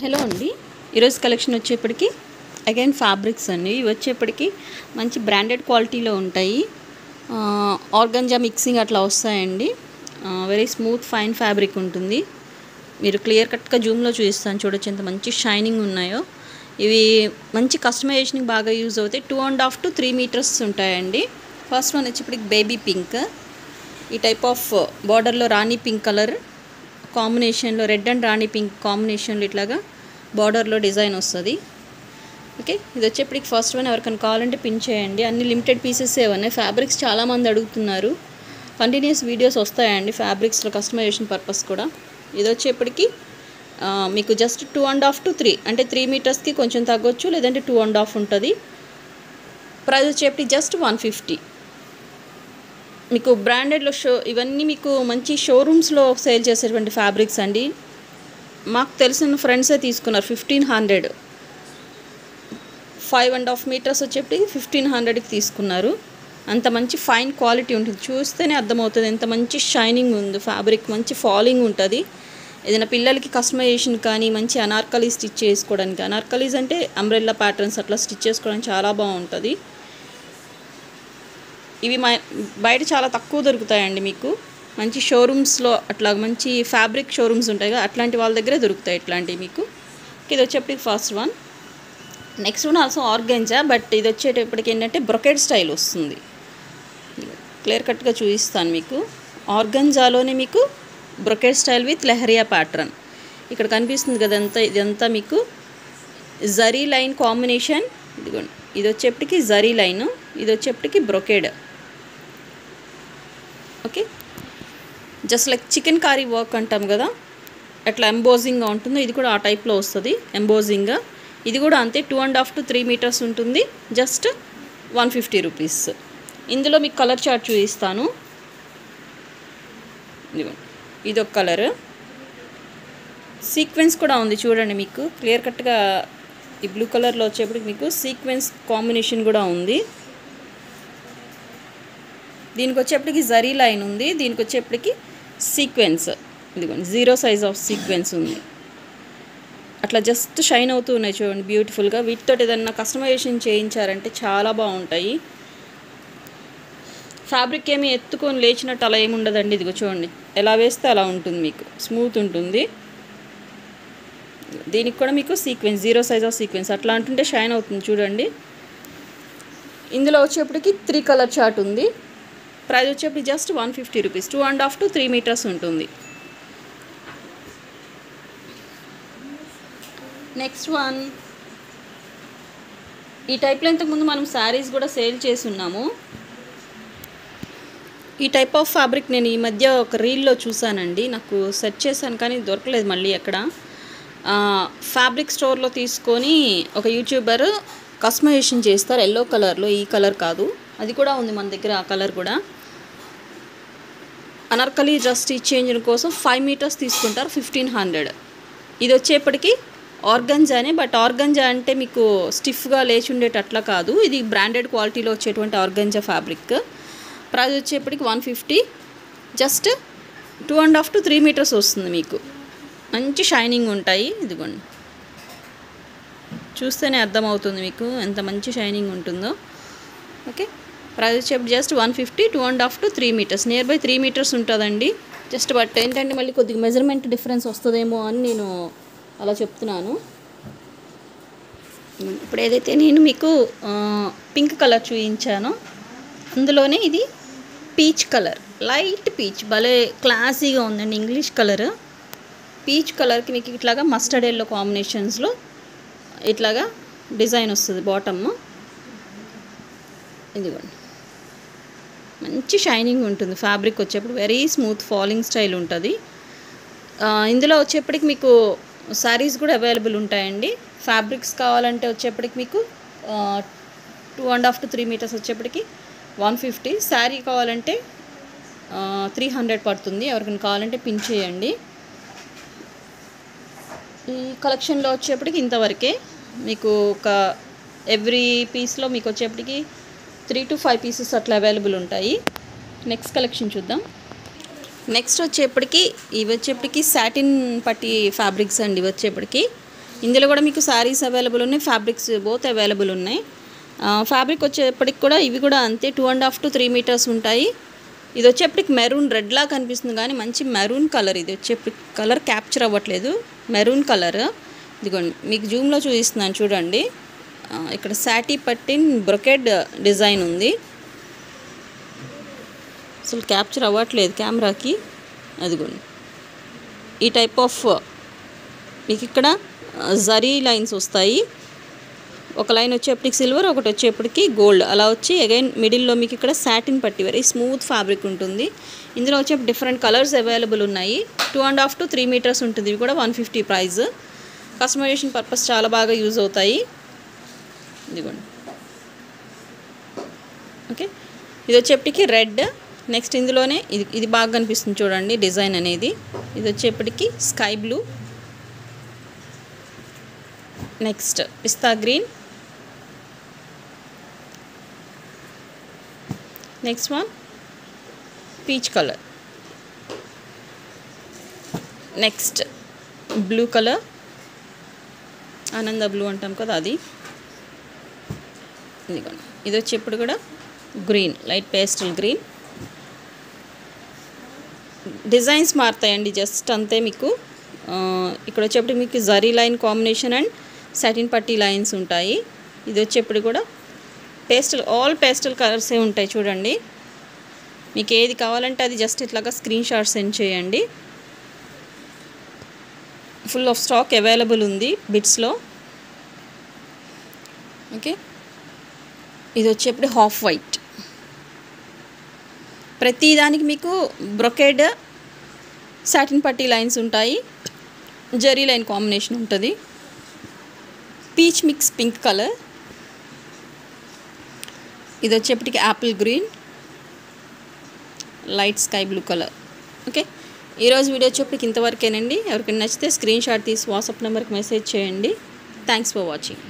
Hello అండి, ఈరోజు collection వచ్చేప్పటికి అగైన్ ఫ్యాబ్రిక్స్ అండి. ఇవి వచ్చేప్పటికి మంచి బ్రాండెడ్ క్వాలిటీలో ఉంటాయి. ఆర్గంజా మిక్సింగ్ అట్లా వస్తాయండి. వెరీ స్మూత్ ఫైన్ ఫ్యాబ్రిక్ ఉంటుంది. మీరు క్లియర్ కట్గా జూమ్లో చూపిస్తాను, చూడొచ్చు ఎంత మంచి షైనింగ్ ఉన్నాయో. ఇవి మంచి కస్టమైజేషన్కి బాగా యూజ్ అవుతాయి. 2.5 to 3 మీటర్స్ ఉంటాయండి. ఫస్ట్ వన్ వచ్చేప్పటికి బేబీ పింక్. ఈ టైప్ ఆఫ్ బార్డర్లో రాణి పింక్ కలర్ కాంబినేషన్లో, రెడ్ అండ్ రాణి పింక్ కాంబినేషన్లో ఇట్లాగా బార్డర్లో డిజైన్ వస్తుంది. ఓకే, ఇది వచ్చేప్పటికి ఫస్ట్ వన్. ఎవరికైనా కావాలంటే పిన్ చేయండి. అన్ని లిమిటెడ్ పీసెస్ ఉన్నాయి. ఫ్యాబ్రిక్స్ చాలామంది అడుగుతున్నారు. కంటిన్యూస్ వీడియోస్ వస్తాయండి ఫ్యాబ్రిక్స్లో కస్టమైజేషన్ పర్పస్ కూడా. ఇది వచ్చేప్పటికి మీకు జస్ట్ 2.5 to 3 అంటే 3 మీటర్స్కి కొంచెం తగ్గొచ్చు, లేదంటే 2.5 ఉంటుంది. ప్రైస్ వచ్చేప్పటికి జస్ట్ 150. మీకు బ్రాండెడ్లో ఇవన్నీ మీకు మంచి షోరూమ్స్లో సేల్ చేసేటువంటి ఫ్యాబ్రిక్స్ అండి. మాకు తెలిసిన ఫ్రెండ్సే తీసుకున్నారు. 1500 5.5 మీటర్స్ వచ్చేప్పటికి 1500కి తీసుకున్నారు. అంత మంచి ఫైన్ క్వాలిటీ ఉంటుంది. చూస్తేనే అర్థమవుతుంది ఎంత మంచి షైనింగ్ ఉంది ఫ్యాబ్రిక్. మంచి ఫాలింగ్ ఉంటుంది. ఏదైనా పిల్లలకి కస్టమైజేషన్ కానీ, మంచి అనార్కలీ స్టిచ్ చేసుకోవడానికి, అనార్కలీస్ అంటే అంబ్రెల్లా ప్యాటర్న్స్ అట్లా స్టిచ్ చేసుకోవడానికి చాలా బాగుంటుంది. ఇవి బయట చాలా తక్కువ దొరుకుతాయండి మీకు. మంచి షోరూమ్స్లో అట్లా మంచి ఫ్యాబ్రిక్ షోరూమ్స్ ఉంటాయి కదా, అట్లాంటి వాళ్ళ దగ్గరే దొరుకుతాయి ఇట్లాంటివి మీకు. ఇది వచ్చేప్పటికి first one. Next one also organza, but ఇది వచ్చేటప్పటికి ఏంటంటే బ్రొకెడ్ స్టైల్ వస్తుంది. క్లియర్ కట్గా చూపిస్తాను మీకు. ఆర్గంజాలోనే మీకు brocade style with leheriya pattern. ఇక్కడ కనిపిస్తుంది కదంతా, ఇదంతా మీకు జరీ లైన్ కాంబినేషన్. ఇదిగోండి, ఇది వచ్చేప్పటికి జరీ లైను, ఇది వచ్చేప్పటికి brocade. Okay, just like chikankari work అంటాం కదా, అట్లా ఎంబోజింగ్గా ఉంటుందో ఇది కూడా ఆ టైప్లో వస్తుంది ఎంబోజింగ్గా. ఇది కూడా అంతే 2.5 to 3 మీటర్స్ ఉంటుంది. Just 150 rupees. ఇందులో మీకు కలర్ చార్ట్ చూపిస్తాను. ఇది ఒక కలర్. సీక్వెన్స్ కూడా ఉంది చూడండి, మీకు క్లియర్ కట్గా ఈ బ్లూ కలర్లో వచ్చేప్పటికి మీకు సీక్వెన్స్ కాంబినేషన్ కూడా ఉంది. దీనికి వచ్చేప్పటికి జరీ లైన్ ఉంది, దీనికి వచ్చేప్పటికి సీక్వెన్స్. ఇదిగోండి 0 సైజ్ ఆఫ్ సీక్వెన్స్ ఉంది. అట్లా జస్ట్ షైన్ అవుతూ ఉన్నాయి చూడండి బ్యూటిఫుల్గా. వీటితో ఏదన్నా కస్టమైజేషన్ చేయించారంటే చాలా బాగుంటాయి. ఫ్యాబ్రిక్ ఏమి ఎత్తుకొని లేచినట్టు అలా ఏమి ఉండదండి. ఇదిగో చూడండి, ఎలా వేస్తే అలా ఉంటుంది, మీకు స్మూత్ ఉంటుంది. దీనికి కూడా మీకు సీక్వెన్స్ 0 సైజ్ ఆఫ్ సీక్వెన్స్ అట్లా అంటుంటే షైన్ అవుతుంది చూడండి. ఇందులో వచ్చేప్పటికి 3 కలర్ చార్ట్ ఉంది. ప్రైస్ వచ్చేప్పటికి జస్ట్ 150 రూపీస్. 2.5 to 3 మీటర్స్ ఉంటుంది. Next one. ఈ టైప్లో ఇంతకుముందు మనం శారీస్ కూడా సేల్ చేసి ఉన్నాము. ఈ టైప్ ఆఫ్ ఫ్యాబ్రిక్ నేను ఈ మధ్య ఒక రీల్లో చూసానండి. నాకు సెర్చ్ చేశాను కానీ దొరకలేదు మళ్ళీ ఎక్కడ. ఫ్యాబ్రిక్ స్టోర్లో తీసుకొని ఒక యూట్యూబర్ కస్టమైజేషన్ చేస్తారు ఎల్లో కలర్లో. ఈ కలర్ కాదు, అది కూడా ఉంది మన దగ్గర, ఆ కలర్ కూడా. అనార్కలి డ్రెస్ స్టిచ్ చేంజ్ కోసం 5 మీటర్స్ తీసుకుంటారు, 1500. ఇది వచ్చేప్పటికి ఆర్గంజానే, బట్ ఆర్గంజా అంటే మీకు స్టిఫ్గా లేచి ఉండేటట్లా కాదు. ఇది బ్రాండెడ్ క్వాలిటీలో వచ్చేటువంటి ఆర్గంజా ఫ్యాబ్రిక్. ప్రైస్ వచ్చేప్పటికి 150. జస్ట్ 2.5 to 3 మీటర్స్ వస్తుంది మీకు. మంచి షైనింగ్ ఉంటాయి. ఇదిగోండి, చూస్తేనే అర్థమవుతుంది మీకు ఎంత మంచి షైనింగ్ ఉంటుందో. ఓకే, ప్రైస్ వచ్చేప్పుడు just 150. 2.5 to 3 metres, near by 3 metres ఉంటుందండి. జస్ట్ బట్ ఏంటంటే మళ్ళీ కొద్దిగా మెజర్మెంట్ డిఫరెన్స్ వస్తుందేమో అని నేను అలా చెప్తున్నాను. ఇప్పుడు ఏదైతే నేను మీకు పింక్ కలర్ చూపించానో అందులోనే ఇది పీచ్ కలర్, లైట్ పీచ్, భలే క్లాసీగా ఉందండి. ఇంగ్లీష్ కలర్ పీచ్ కలర్కి మీకు ఇట్లాగా మస్టర్డ్ ఎల్లో కాంబినేషన్స్లో ఇట్లాగా డిజైన్ వస్తుంది బాటమ్. ఇదిగోండి, మంచి షైనింగ్ ఉంటుంది ఫ్యాబ్రిక్. వచ్చేప్పుడు వెరీ స్మూత్ ఫాలింగ్ స్టైల్ ఉంటుంది. ఇందులో వచ్చేప్పటికి మీకు శారీస్ కూడా అవైలబుల్ ఉంటాయండి. ఫ్యాబ్రిక్స్ కావాలంటే వచ్చేప్పటికి మీకు 2.5 to 3 మీటర్స్ వచ్చేప్పటికి 150. శారీ కావాలంటే 300 పడుతుంది. ఎవరికైనా కావాలంటే పిన్ చేయండి. ఈ కలెక్షన్లో వచ్చేప్పటికి ఇంతవరకే. మీకు ఒక ఎవ్రీ పీస్లో మీకు వచ్చేప్పటికి 3 to 5 పీసెస్ అట్లా అవైలబుల్ ఉంటాయి. నెక్స్ట్ కలెక్షన్ చూద్దాం. నెక్స్ట్ వచ్చేప్పటికి ఇవి వచ్చేప్పటికి సాటిన్ పట్టి ఫ్యాబ్రిక్స్ అండి. ఇవి వచ్చేప్పటికి ఇందులో కూడా మీకు శారీస్ అవైలబుల్ ఉన్నాయి, ఫ్యాబ్రిక్స్ బోత్ అవైలబుల్ ఉన్నాయి. ఫ్యాబ్రిక్ వచ్చేప్పటికి కూడా ఇవి కూడా అంతే 2.5 to 3 మీటర్స్ ఉంటాయి. ఇది వచ్చేప్పటికి మెరూన్ రెడ్లా కనిపిస్తుంది కానీ మంచి మెరూన్ కలర్. ఇది వచ్చేప్పటికి కలర్ క్యాప్చర్ అవ్వట్లేదు, మెరూన్ కలర్. ఇదిగోండి మీకు జూమ్లో చూపిస్తున్నాను చూడండి. ఇక్కడ సాటీ పట్టిన్ బ్రొకెడ్ డిజైన్ ఉంది. అసలు క్యాప్చర్ అవ్వట్లేదు కెమెరాకి. అదిగోండి ఈ టైప్ ఆఫ్ మీకు ఇక్కడ జరీ లైన్స్ వస్తాయి. ఒక లైన్ వచ్చేప్పటికి సిల్వర్, ఒకటి వచ్చేప్పటికి గోల్డ్ అలా వచ్చి అగైన్ మిడిల్లో మీకు ఇక్కడ సాటిన్ పట్టి వెరీ స్మూత్ ఫ్యాబ్రిక్ ఉంటుంది. ఇందులో వచ్చే డిఫరెంట్ కలర్స్ అవైలబుల్ ఉన్నాయి. 2.5 to 3 మీటర్స్ ఉంటుంది. ఇవి కూడా 150 ప్రైస్. కస్టమైజేషన్ పర్పస్ చాలా బాగా యూజ్ అవుతాయి. ఇదిగోండి ఓకే. ఇది వచ్చేప్పటికి రెడ్. నెక్స్ట్ ఇందులోనే ఇది బాగా కనిపిస్తుంది చూడండి డిజైన్ అనేది. ఇది వచ్చేప్పటికి sky blue, next pista green, next one peach colour, next blue colour, ఆనంద బ్లూ అంటాం కదా అది. ఇదిగోండి ఇది వచ్చేప్పుడు కూడా green, light pastel green. Designs మారుతాయండి జస్ట్ అంతే. మీకు ఇక్కడ వచ్చేప్పుడు మీకు zari line combination and satin పట్టీ లైన్స్ ఉంటాయి. ఇది వచ్చేప్పుడు కూడా పేస్టల్, ఆల్ పేస్టల్ కలర్సే ఉంటాయి చూడండి. మీకు ఏది కావాలంటే అది జస్ట్ ఇట్లాగా స్క్రీన్ షాట్ సెండ్ చేయండి. ఫుల్ ఆఫ్ స్టాక్ అవైలబుల్ ఉంది బిట్స్లో. ఓకే. ఇది వచ్చేప్పుడు హాఫ్ వైట్. ప్రతి దానికి మీకు బ్రొకెడ్ సాటిన్ పట్టీ లైన్స్ ఉంటాయి, జరీ లైన్ కాంబినేషన్ ఉంటుంది. Peach mix pink colour. ఇది వచ్చేప్పటికి Apple green, light sky blue colour. Okay. ఈరోజు వీడియో వచ్చేప్పటికి ఇంతవరకేనండి. ఎవరికైనా నచ్చితే స్క్రీన్ షాట్ తీసి వాట్సాప్ నెంబర్కి మెసేజ్ చేయండి. Thanks for watching.